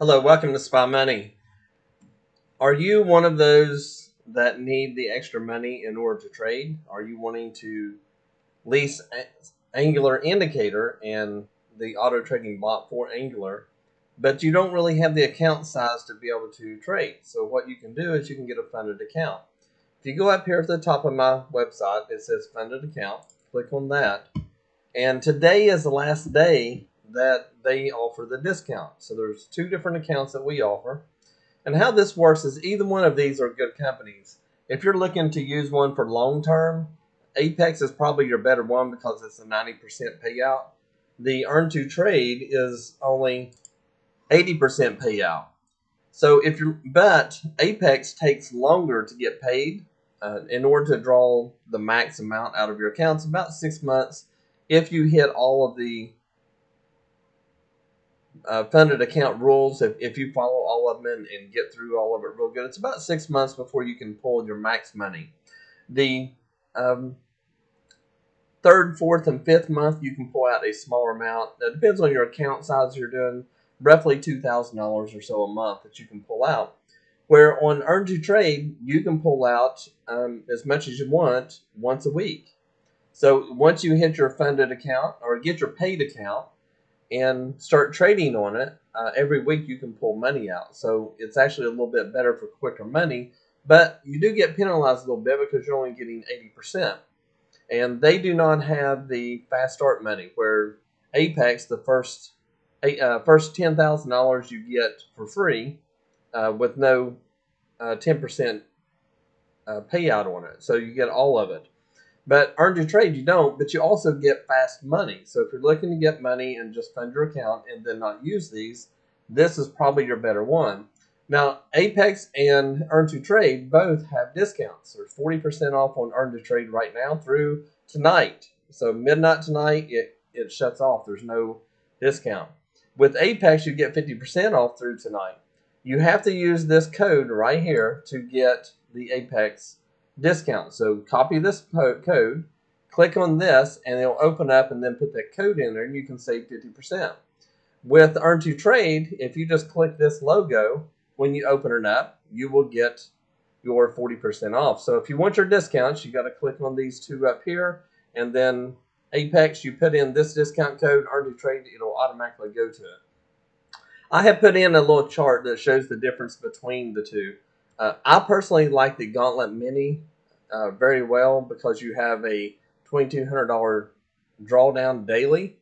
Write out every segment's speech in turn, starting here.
Hello, welcome to Spy Money. Are you one of those that need the extra money in order to trade? Are you wanting to lease Angular Indicator and the auto trading bot for Angular, but you don't really have the account size to be able to trade? So what you can do is you can get a funded account. If you go up here at the top of my website, it says funded account. Click on that. And today is the last day that they offer the discount. So there's two different accounts that we offer. And how this works is either one of these are good companies. If you're looking to use one for long term, Apex is probably your better one because it's a 90% payout. The Earn to Trade is only 80% payout. So but Apex takes longer to get paid. In order to draw the max amount out of your account, it's about 6 months. If you hit all of the funded account rules, if you follow all of them and get through all of it real good, it's about 6 months before you can pull your max money. The third, fourth, and fifth month, you can pull out a smaller amount. It depends on your account size you're doing, roughly $2,000 or so a month that you can pull out. Where on Earn to Trade, you can pull out as much as you want once a week. So once you hit your funded account or get your paid account and start trading on it, every week you can pull money out. So it's actually a little bit better for quicker money, but you do get penalized a little bit because you're only getting 80%. And they do not have the fast start money, where Apex, the first $10,000 you get for free with no 10% payout on it. So you get all of it. But Earn to Trade, you don't, but you also get fast money. So if you're looking to get money and just fund your account and then not use these, this is probably your better one. Now, Apex and Earn to Trade both have discounts. There's 40% off on Earn to Trade right now through tonight. So midnight tonight, it shuts off. There's no discount. With Apex, you get 50% off through tonight. You have to use this code right here to get the Apex discount. So copy this code, click on this, and it'll open up, and then put that code in there, and you can save 50%. With Earn to Trade, if you just click this logo, when you open it up, you will get your 40% off. So if you want your discounts, you got to click on these two up here, and then Apex, you put in this discount code, Earn to Trade, it'll automatically go to it. I have put in a little chart that shows the difference between the two. I personally like the Gauntlet Mini very well because you have a $2,200 drawdown daily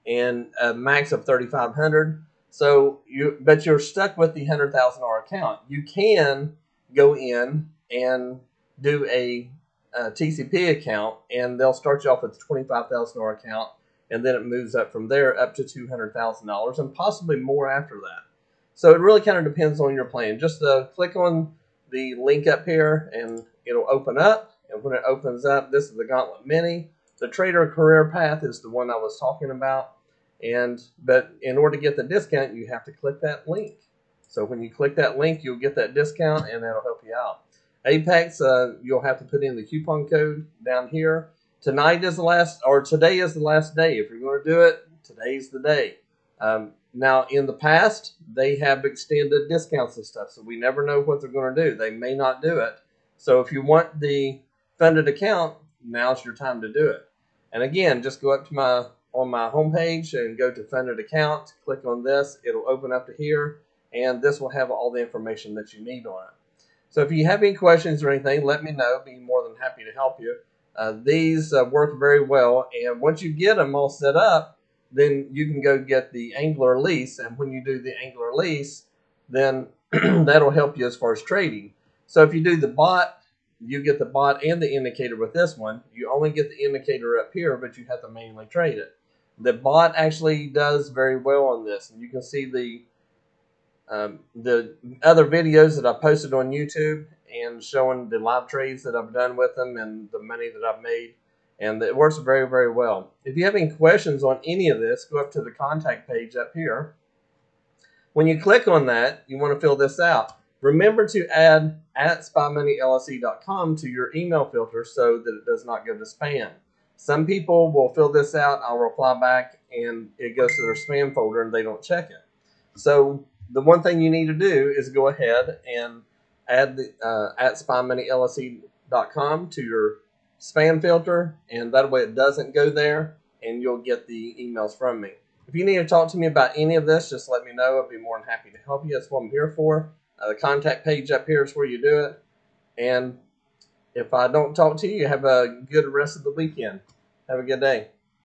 and a max of $3,500. So but you're stuck with the $100,000 account. You can go in and do a TCP account, and they'll start you off with a $25,000 account, and then it moves up from there up to $200,000 and possibly more after that. So it really kind of depends on your plan. Just click on the link up here and it'll open up. And when it opens up, this is the Gauntlet Mini. The Trader Career Path is the one I was talking about. But in order to get the discount, you have to click that link. So when you click that link, you'll get that discount, and that'll help you out. Apex, you'll have to put in the coupon code down here. Today is the last day. If you're going to do it, today's the day. Now, in the past, they have extended discounts and stuff, so we never know what they're going to do. They may not do it. So if you want the funded account, now's your time to do it. And again, just go up to on my homepage and go to funded account. Click on this. It'll open up to here, and this will have all the information that you need on it. So if you have any questions or anything, let me know. Be more than happy to help you. These work very well, and once you get them all set up, then you can go get the Angular lease, and when you do the Angular lease, then that'll help you as far as trading. So if you do the bot, you get the bot and the indicator with this one. You only get the indicator up here, but you have to manually trade it. The bot actually does very well on this, and you can see the other videos that I posted on YouTube and showing the live trades that I've done with them and the money that I've made. And it works very, very well. If you have any questions on any of this, go up to the contact page up here. When you click on that, you want to fill this out. Remember to add @spymoneyllc.com to your email filter so that it does not go to spam. Some people will fill this out, I'll reply back, and it goes to their spam folder and they don't check it. So the one thing you need to do is go ahead and add the at spymoneyllc.com to your spam filter, and that way it doesn't go there, and you'll get the emails from me. If you need to talk to me about any of this, just let me know. I'll be more than happy to help you. That's what I'm here for. The contact page up here is where you do it. And if I don't talk to you, have a good rest of the weekend. Have a good day.